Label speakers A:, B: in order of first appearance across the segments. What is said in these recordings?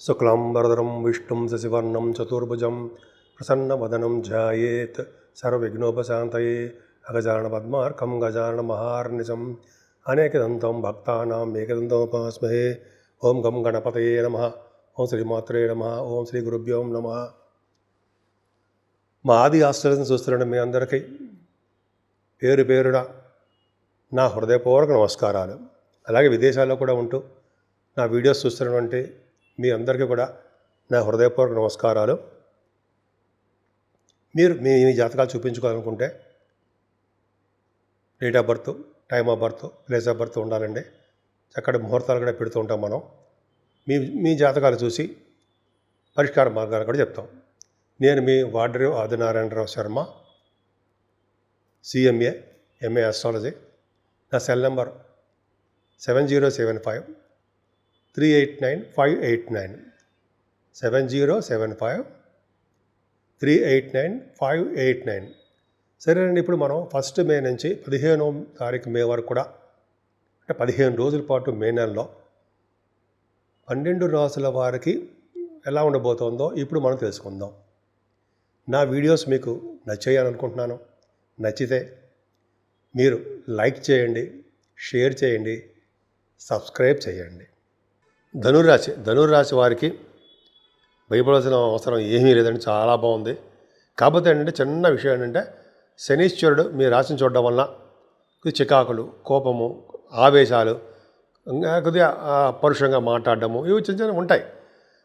A: शुक्लांबरधरं विष्णुं शशिवर्णं चतुर्भुजं प्रसन्नवदनं ध्यायेत् सर्वविघ्नोपशान्तये अगजाननपद्मार्कं गजाननमहार्निशम् अनेकदन्तं भक्तानाम् एकदन्तमुपास्महे। ओं गं गणपतये नमः। ओं श्रीमात्रे नमः। ओं శ్రీ గురుభ్యో నమః। మా ఆది ఆస్ట్రేలియన్ చూస్తున్న మీ అందరికీ పేరు పేరున నా హృదయపూర్వక నమస్కారాలు. అలాగే విదేశాల్లో కూడా ఉంటూ నా వీడియోస్ చూస్తున్నటువంటి మీ అందరికీ కూడా నా హృదయపూర్వక నమస్కారాలు. మీరు మీ జాతకాలు చూపించుకోవాలనుకుంటే date of birth, time of birth, place of birth ఉండాలండి. చక్కటి ముహూర్తాలు కూడా పెడుతూ ఉంటాం మనం. మీ జాతకాలు చూసి పరిష్కార మార్గాలు కూడా చెప్తాం. నేను మీ Vadrevu Adinarayanarao Sharma, CMA, MA astrology. నా సెల్ నెంబర్ 7075389589 7075389589. సరేనండి, ఇప్పుడు మనం 1 మే నుంచి 15వ తారీఖు మే వరకు కూడా, అంటే 15 రోజుల పాటు మే నెలలో 12 రాసుల వారికి ఎలా ఉండబోతోందో ఇప్పుడు మనం తెలుసుకుందాం. నా వీడియోస్ మీకు నచ్చాయని అనుకుంటున్నాను. నచ్చితే మీరు లైక్ చేయండి, షేర్ చేయండి, సబ్స్క్రైబ్ చేయండి. ధనుర్రాశి వారికి భయపడాల్సిన అవసరం ఏమీ లేదండి, చాలా బాగుంది. కాకపోతే ఏంటంటే చిన్న విషయం ఏంటంటే, శనీశ్వరుడు మీ రాశిని చూడడం వలన చికాకులు, కోపము, ఆవేశాలు, కొద్దిగా పరుషంగా మాట్లాడడము, ఇవి చిన్న చిన్న ఉంటాయి.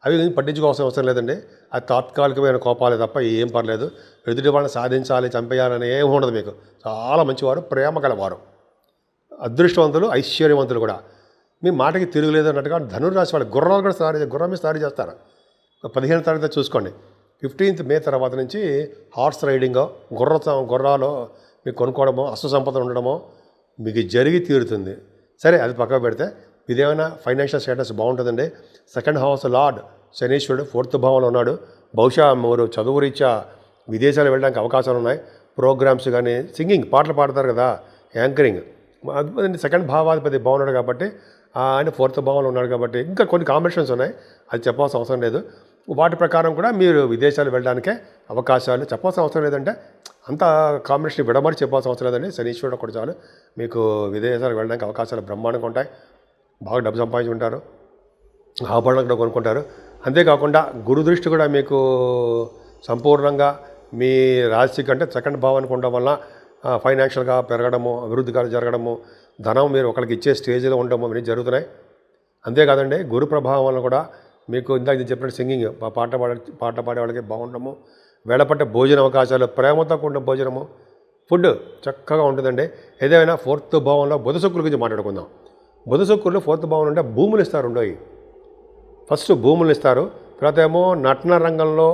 A: అవి పట్టించుకోవాల్సిన అవసరం లేదండి. అది తాత్కాలికమైన కోపాలే తప్ప ఏం పర్లేదు. ఎదుటి వాళ్ళని సాధించాలి, చంపేయాలని ఏమి ఉండదు. మీకు చాలా మంచివారు, ప్రేమ గలవారు, అదృష్టవంతులు, ఐశ్వర్యవంతులు కూడా. మీ మాటకి తిరుగులేదు అన్నట్టుగా ధనుర్రాశి వాళ్ళు గుర్రాలు కూడా గుర్రం మీద స్టార్ట్ చేస్తారు. 15వ తారీఖు చూసుకోండి. 15th మే తర్వాత నుంచి హార్స్ రైడింగ్, గుర్రాలు మీకు కొనుక్కోవడమో, అస్సు సంపద ఉండడమో మీకు జరిగి తీరుతుంది. సరే, అది పక్కకు పెడితే ఇదేమైనా ఫైనాన్షియల్ స్టేటస్ బాగుంటుందండి. 2nd హౌస్ లార్డ్ శనీశ్వరుడు 4th భావంలో ఉన్నాడు. బహుశా మీరు చదువు రీత్యా విదేశాలు వెళ్ళడానికి అవకాశాలు ఉన్నాయి. ప్రోగ్రామ్స్ కానీ, సింగింగ్, పాటలు పాడతారు కదా, యాంకరింగ్, 2nd భావాధిపతి బాగున్నాడు కాబట్టి, ఆయన 4th భావంలో ఉన్నాడు కాబట్టి ఇంకా కొన్ని కాంబినేషన్స్ ఉన్నాయి. అది చెప్పాల్సిన అవసరం లేదు. వాటి ప్రకారం కూడా మీరు విదేశాలు వెళ్ళడానికే అవకాశాలు. చెప్పాల్సిన అవసరం లేదంటే అంత కాంబినేషన్ విడమరి చెప్పాల్సిన అవసరం లేదండి. శనీశ్వరుడు ఒకటి చాలు, మీకు విదేశాలకు వెళ్ళడానికి అవకాశాలు బ్రహ్మాండంగా ఉంటాయి. బాగా డబ్బు సంపాదించుకుంటారు, ఆభరణాలు కూడా కొనుక్కుంటారు. అంతేకాకుండా గురు దృష్టి కూడా మీకు సంపూర్ణంగా మీ రాశి కంటే 2nd భావానికి ఉండడం వల్ల ఫైనాన్షియల్గా పెరగడము, అభివృద్ధిగా జరగడము, ధనం మీరు ఒకరికి ఇచ్చే స్టేజ్లో ఉండడము ఇవన్నీ జరుగుతున్నాయి. అంతేకాదండి, గురు ప్రభావం వల్ల కూడా మీకు ఇందాక నేను చెప్పినట్టు సింగింగ్, పాట పాడే వాళ్ళకి బాగుండము, వేళపట్టే భోజన అవకాశాలు, ప్రేమతో కూడిన భోజనము, ఫుడ్ చక్కగా ఉంటుందండి. ఏదైనా 4th భావంలో బుధ శుక్రుల గురించి మాట్లాడుకుందాం. బుధ శుక్రులు 4th భావం అంటే భూములు ఇస్తారు. ఉండవు ఫస్ట్ భూములు ఇస్తారు. తర్వాత ఏమో నటన రంగంలో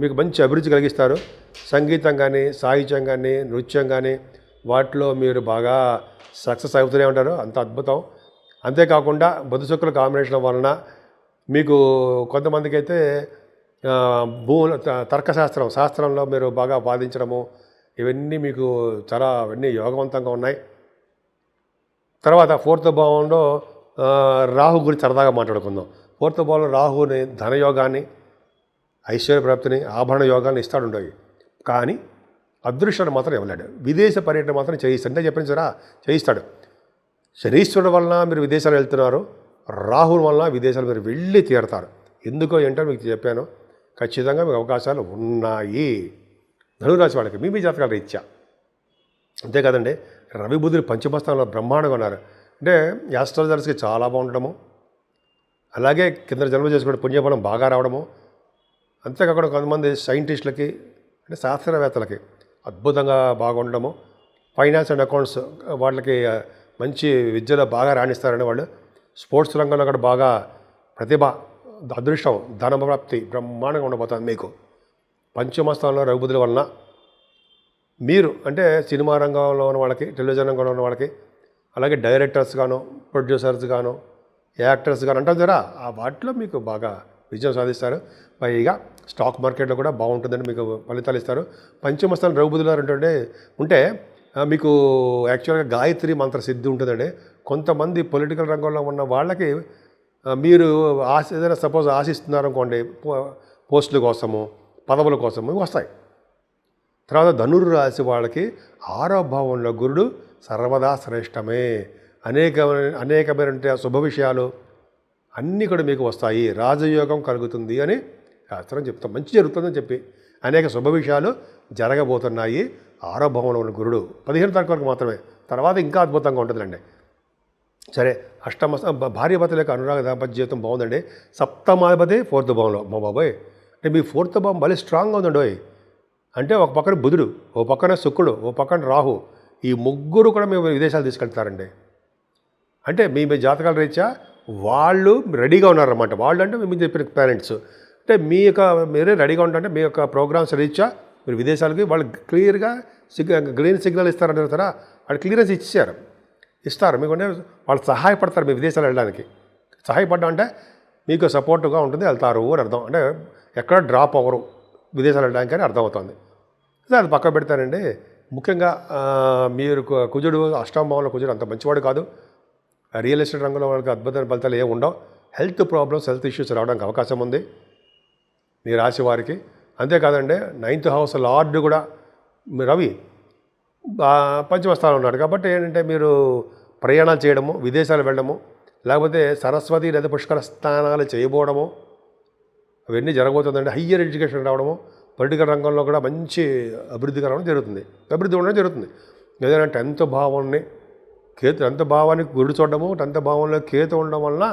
A: మీకు మంచి అభిరుచి కలిగిస్తారు. సంగీతం కానీ, సాహిత్యం కానీ, నృత్యం కానీ వాటిలో మీరు బాగా సక్సెస్ అవుతూనే ఉంటారు. అంత అద్భుతం. అంతేకాకుండా బుధ శుక్రుల కాంబినేషన్ వలన మీకు కొంతమందికి అయితే శాస్త్రంలో మీరు బాగా వాదించడము, ఇవన్నీ మీకు చాలా యోగవంతంగా ఉన్నాయి. తర్వాత 4th భావంలో రాహు గురించి సరదాగా మాట్లాడుకుందాం. 4th భావంలో రాహుని ధనయోగాన్ని, ఐశ్వర్య ప్రాప్తిని, ఆభరణ యోగాన్ని ఇస్తాడు ఉండవు. కానీ అదృష్టాన్ని మాత్రం ఇవ్వలేడు. విదేశ పర్యటన మాత్రం చేయిస్తాడు. అంటే చెప్పిన సరే చేయిస్తాడు. శనీశ్వరుడు వలన మీరు విదేశాలు వెళ్తున్నారు, రాహుల వలన విదేశాలు మీరు వెళ్ళి తీరుతారు. ఎందుకో ఏంటో మీకు చెప్పాను. ఖచ్చితంగా మీకు అవకాశాలు ఉన్నాయి ధనురాశి వాళ్ళకి, మీ జాతకాల రీత్యా. అంతే కదండి, రవి బుధులు పంచమస్థానంలో బ్రహ్మాండంగా ఉన్నారు. అంటే యాస్ట్రాలజర్స్కి చాలా బాగుండడము, అలాగే కింద జన్మ చేసుకునే పుణ్యఫలం బాగా రావడము, అంతేకాకుండా కొంతమంది సైంటిస్టులకి, అంటే శాస్త్రవేత్తలకి అద్భుతంగా బాగుండడము, ఫైనాన్స్ అండ్ అకౌంట్స్ వాళ్ళకి మంచి విద్యలో బాగా రాణిస్తారని వాళ్ళు, స్పోర్ట్స్ రంగంలో కూడా బాగా ప్రతిభ, అదృష్టం, ధనప్రాప్తి బ్రహ్మాండంగా ఉండబోతుంది మీకు. పంచమస్థానంలో రవి బుధుల వలన మీరు అంటే సినిమా రంగంలో ఉన్న వాళ్ళకి, టెలివిజన్ రంగంలో ఉన్న వాళ్ళకి, అలాగే డైరెక్టర్స్ గాను, ప్రొడ్యూసర్స్ గాను, యాక్టర్స్ గాను అంటారు కదా, ఆ వాటిలో మీకు బాగా విజయం సాధిస్తారు. పైగా స్టాక్ మార్కెట్లో కూడా బాగుంటుందండి, మీకు ఫలితాలు ఇస్తారు. పంచమస్థానం రవి బుధులు ఉంటే మీకు యాక్చువల్గా గాయత్రి మంత్ర సిద్ధి ఉంటుందండి. కొంతమంది పొలిటికల్ రంగంలో ఉన్న వాళ్ళకి మీరు ఏదైనా సపోజ్ ఆశిస్తున్నారనుకోండి, పోస్టుల కోసము, పదవుల కోసము వస్తాయి. తర్వాత ధనుర్రాశి వాళ్ళకి 6వ భావంలో గురుడు సర్వదా శ్రేష్టమే. అనేకమైన శుభ విషయాలు అన్నీ కూడా మీకు వస్తాయి. రాజయోగం కలుగుతుంది అని శాస్త్రం చెప్తాం. మంచి జరుగుతుందని చెప్పి అనేక శుభ విషయాలు జరగబోతున్నాయి. 6వ భావంలో ఉన్న గురుడు 15 తారీఖు వరకు మాత్రమే, తర్వాత ఇంకా అద్భుతంగా ఉంటుందండి. సరే, భార్యాభర్తల యొక్క అనురాగ దాంపత్య జీవితం బాగుందండి. సప్తమాధిపతి 4th భావంలో. మా బాబాయ్, అంటే మీ 4th భావం భలే స్ట్రాంగ్గా ఉందండి. అంటే ఒక పక్కన బుధుడు, ఓ పక్కన శుక్రుడు, ఓ పక్కన రాహు, ఈ ముగ్గురు కూడా మేము విదేశాలు తీసుకెళ్తారండి. అంటే మీ జాతకాల రీత్యా వాళ్ళు రెడీగా ఉన్నారన్నమాట. వాళ్ళు అంటే మేము చెప్పిన పేరెంట్స్ అంటే మీరే రెడీగా ఉంటారంటే మీ యొక్క ప్రోగ్రామ్స్ రీత్యా మీరు విదేశాలకి వాళ్ళు క్లియర్గా గ్రీన్ సిగ్నల్ ఇస్తారంటారు కదా, వాళ్ళు క్లియరెన్స్ ఇస్తారు మీకు. వాళ్ళు సహాయపడతారు మీ విదేశాలు వెళ్ళడానికి. సహాయపడడం అంటే మీకు సపోర్టుగా ఉంటుంది, వెళ్తారు అని అర్థం. అంటే ఎక్కడ డ్రాప్ అవ్వరు విదేశాలు వెళ్ళడానికి అని అర్థమవుతుంది. అది పక్క పెడతానండి. ముఖ్యంగా మీరు కుజుడు 8వ భావంలో కుజుడు అంత మంచివాడు కాదు. రియల్ ఎస్టేట్ రంగంలో వాళ్ళకి అద్భుతమైన ఫలితాలు ఏమి ఉండవు. హెల్త్ ప్రాబ్లమ్స్, హెల్త్ ఇష్యూస్ రావడానికి అవకాశం ఉంది మీ రాశి వారికి. అంతేకాదండి, 9th హౌస్ లార్డ్ కూడా రవి 5వ స్థానంలో ఉన్నాడు. కాబట్టి ఏంటంటే మీరు ప్రయాణాలు చేయడము, విదేశాలు వెళ్ళడము, లేకపోతే సరస్వతి లేదా పుష్కర స్నానాలు చేయబోవడము, అవన్నీ జరగబోతుందండి. హయ్యర్ ఎడ్యుకేషన్ రావడము, పొలిటికల్ రంగంలో కూడా మంచి అభివృద్ధి ఉండడం జరుగుతుంది. ఏదైనా 10th భావాన్ని 10th భావానికి గురుడు చూడడము, 10th భావంలో కేతు ఉండడం వలన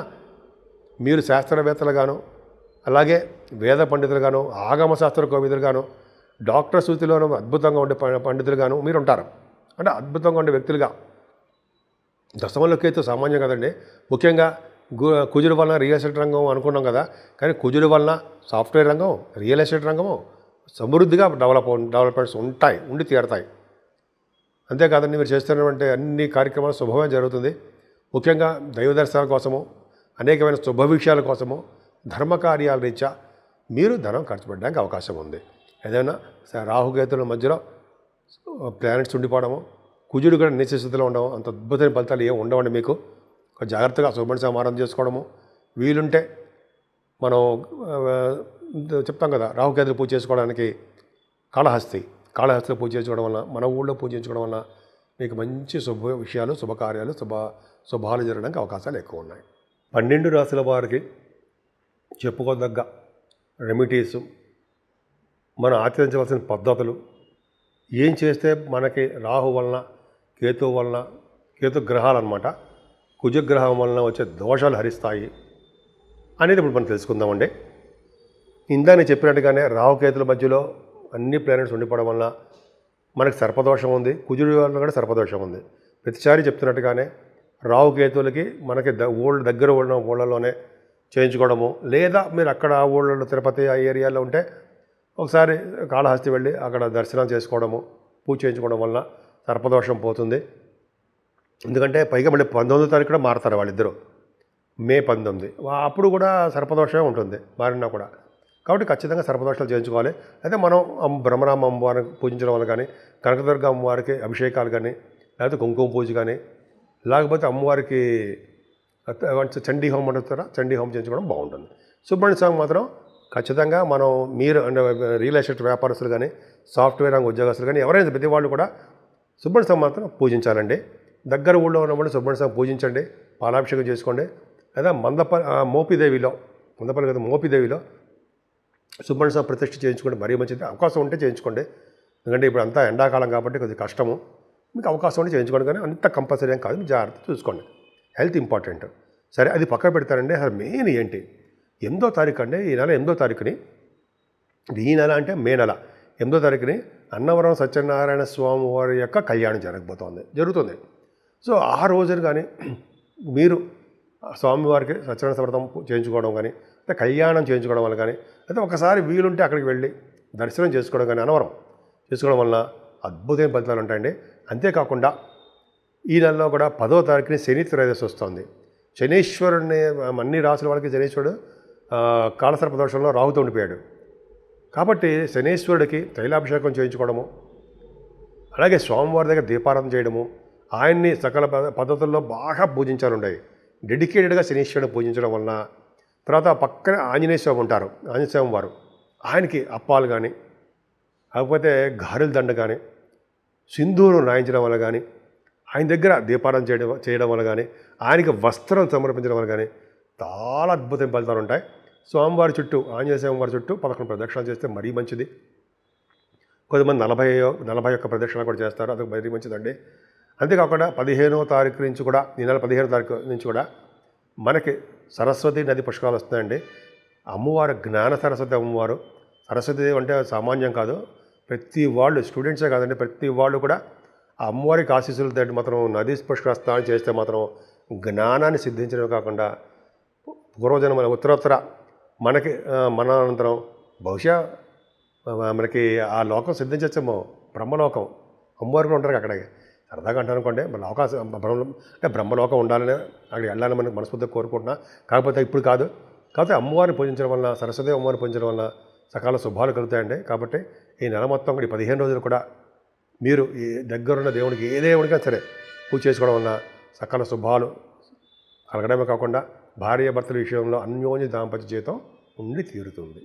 A: మీరు శాస్త్రవేత్తలుగాను, అలాగే వేద పండితులుగాను, ఆగమ శాస్త్ర కోవిదులుగాను, డాక్టర్ సూతిలోనూ అద్భుతంగా ఉండే పండితులుగాను మీరు ఉంటారు. అంటే అద్భుతంగా ఉండే వ్యక్తులుగా. దశమంలో కేతు సామాన్యం కదండి. ముఖ్యంగా కుజుడు వలన రియల్ ఎస్టేట్ రంగం అనుకున్నాం కదా, కానీ కుజుడు వలన సాఫ్ట్వేర్ రంగం, రియల్ ఎస్టేట్ రంగము సమృద్ధిగా డెవలప్మెంట్స్ ఉండి తీరతాయి. అంతేకాదండి, మీరు చేస్తున్నటువంటి అన్ని కార్యక్రమాలు శుభమే జరుగుతుంది. ముఖ్యంగా దైవ దర్శనాల కోసము, అనేకమైన శుభ విషయాల కోసము, ధర్మకార్యాల రీత్యా మీరు ధనం ఖర్చు పెట్టడానికి అవకాశం ఉంది. ఏదైనా రాహుకేతుల మధ్యలో ప్లానెట్స్ ఉండిపోవడము, కుజుడు కూడా నీచస్థితిలో ఉండడం, అంత అద్భుతమైన ఫలితాలు ఏమి ఉండవండి మీకు. జాగ్రత్తగా సుబ్రహ్మణ్య సమారాధన చేసుకోవడము, వీలుంటే మనం చెప్తాం కదా, రాహుకేతులు పూజ చేసుకోవడానికి కాళహస్తిలో పూజ చేసుకోవడం వల్ల, మన ఊళ్ళో పూజించుకోవడం వల్ల మీకు మంచి శుభ విషయాలు, శుభకార్యాలు, శుభాలు జరగడానికి అవకాశాలు ఎక్కువ ఉన్నాయి. 12 రాశుల వారికి చెప్పుకోదగ్గ రెమిడీసు, మనం ఆచరించవలసిన పద్ధతులు, ఏం చేస్తే మనకి రాహు వలన, కేతు గ్రహాలు అన్నమాట, కుజగ్రహం వలన వచ్చే దోషాలు హరిస్తాయి అనేది ఇప్పుడు మనం తెలుసుకుందామండి. ఇందాక చెప్పినట్టుగానే రాహుకేతుల మధ్యలో అన్ని ప్లానెట్స్ ఉండిపోవడం వల్ల మనకి సర్పదోషం ఉంది, కుజుడి వల్ల కూడా సర్పదోషం ఉంది. ప్రతిసారి చెప్తున్నట్టుగానే రాహుకేతులకి మనకి దగ్గర ఉన్న ఊళ్ళలోనే చేయించుకోవడము, లేదా మీరు అక్కడ ఊళ్ళలో తిరుపతి ఆ ఏరియాలో ఉంటే ఒకసారి కాళహస్తి వెళ్ళి అక్కడ దర్శనం చేసుకోవడము, పూజ చేయించుకోవడం వల్ల సర్పదోషం పోతుంది. ఎందుకంటే పైగా మళ్ళీ 19వ తారీఖు కూడా మారుతారు వాళ్ళిద్దరూ, మే 19. అప్పుడు కూడా సర్పదోషమే ఉంటుంది మారినా కూడా. కాబట్టి ఖచ్చితంగా సర్పదోషాలు చేయించుకోవాలి. అయితే మనం బ్రహ్మరామ అమ్మవారిని పూజించడం వల్ల కానీ, కనకదుర్గ అమ్మవారికి అభిషేకాలు కానీ, లేకపోతే కుంకుమ పూజ కానీ, లేకపోతే అమ్మవారికి చండీ హోమం అంటారా, చండీ హోమం చేయించుకోవడం బాగుంటుంది. సుబ్రహ్మణ్య స్వామి మాత్రం ఖచ్చితంగా మీరు అంటే రియల్ ఎస్టేట్ వ్యాపారస్తులు కానీ, సాఫ్ట్వేర్ రంగ ఉద్యోగస్తులు కానీ, ఎవరైనా ప్రతి వాళ్ళు కూడా సుబ్రహ్మణ్య స్వామి మాత్రం పూజించాలండి. దగ్గర ఊళ్ళో ఉన్నప్పుడు సుబ్రహ్మణ్య స్వామి పూజించండి, పాలాభిషేకం చేసుకోండి. లేదా మోపిదేవిలో సుబ్రహ్మణ్య స్వామి ప్రతిష్ఠ చేయించుకోండి, మరీ మంచిది. అవకాశం ఉంటే చేయించుకోండి. ఎందుకంటే ఇప్పుడు అంతా ఎండాకాలం కాబట్టి కొద్దిగా కష్టము. మీకు అవకాశం ఉంటే చేయించుకోండి, కానీ అంత కంపల్సరీ ఏం కాదు, జాగ్రత్త చూసుకోండి. Health important. సరే, అది పక్కన పెడతారండి. అసలు మెయిన్ ఏంటి, 8వ తారీఖు అండి, ఈ నెల 8వ తారీఖుని, ఈ నెల అంటే మే నెల 8వ తారీఖుని అన్నవరం సత్యనారాయణ స్వామి వారి యొక్క కళ్యాణం జరుగుతుంది. సో ఆ రోజున కానీ మీరు స్వామివారికి సత్యనారాయణ వ్రతం చేయించుకోవడం కానీ, లేదా కళ్యాణం చేయించుకోవడం వల్ల కానీ, లేదా ఒకసారి వీలుంటే అక్కడికి వెళ్ళి దర్శనం చేసుకోవడం కానీ, అన్నవరం చేసుకోవడం వల్ల అద్భుతమైన ఫలితాలు ఉంటాయండి. అంతేకాకుండా ఈ నెలలో కూడా 10వ తారీఖుని శని త్రయోదశి వస్తుంది. శనీశ్వరుడిని అన్ని రాసుల వాళ్ళకి శనీశ్వరుడు కాలసర్పదోషంలో రాహుతో ఉండిపోయాడు. కాబట్టి శనీశ్వరుడికి తైలాభిషేకం చేయించుకోవడము, అలాగే స్వామివారి దగ్గర దీపారాధన చేయడము, ఆయన్ని సకల పద్ధతుల్లో బాగా పూజించాలి. డెడికేటెడ్గా శనీశ్వరుని పూజించడం వలన, తర్వాత పక్కన ఆంజనేయ స్వామి ఉంటారు, ఆంజనేయ స్వామి వారు, ఆయనకి అప్పాలు కానీ, కాకపోతే గారెల దండ కానీ, సింధూరం రాయించడం వల్ల కానీ, ఆయన దగ్గర దీపారాధన చేయడం వల్ల కానీ, ఆయనకి వస్త్రం సమర్పించడం వల్ల కానీ చాలా అద్భుతమైన ఫలితాలు ఉంటాయి. స్వామివారి చుట్టూ, ఆంజనేయ స్వామి వారి చుట్టూ 11 ప్రదక్షిణాలు చేస్తే మరీ మంచిది. కొంతమంది 41 ప్రదక్షిణ కూడా చేస్తారు, అది మరీ మంచిదండి. అంతేకాకుండా 15వ తారీఖు నుంచి కూడా, ఈ నెల 15వ తారీఖు నుంచి కూడా మనకి సరస్వతి నది పుష్కరాలు వస్తున్నాయండి. అమ్మవారు జ్ఞాన సరస్వతి అమ్మవారు. సరస్వతి అంటే సామాన్యం కాదు, ప్రతి వాళ్ళు, స్టూడెంట్సే కాదండి, ప్రతి వాళ్ళు కూడా ఆ అమ్మవారికి ఆశీస్సులతో మాత్రం నదీ పుష్కర స్నానం చేస్తే మాత్రం జ్ఞానాన్ని సిద్ధించడమే కాకుండా పూర్వజన్మ ఉత్తరోత్తర మనకి మన అనంతరం బహుశా మనకి ఆ లోకం సిద్ధించచ్చేమో, బ్రహ్మలోకం. అమ్మవారు కూడా ఉంటారు అక్కడికి. సరదాగా అంటాను అనుకోండి, అంటే బ్రహ్మలోకం ఉండాలని, అక్కడికి వెళ్ళాలని మనకు మనస్ఫూర్తిగా కోరుకుంటున్నా. కాకపోతే ఇప్పుడు కాదు. కాకపోతే అమ్మవారిని పూజించడం వల్ల, సరస్వతి అమ్మవారిని పూజించడం వల్ల సకాల శుభాలు కలుగుతాయండి. కాబట్టి ఈ నెల మొత్తం కూడా, ఈ 15 రోజులు కూడా మీరు ఈ దగ్గరున్న దేవుడికి, ఏ దేవుడికైనా సరే పూజ చేసుకోవడం వల్ల సకాల శుభాలు కలగడమే కాకుండా భార్యాభర్తల విషయంలో అన్యోన్య దాంపత్య జీవితం ఉండి తీరుతుంది.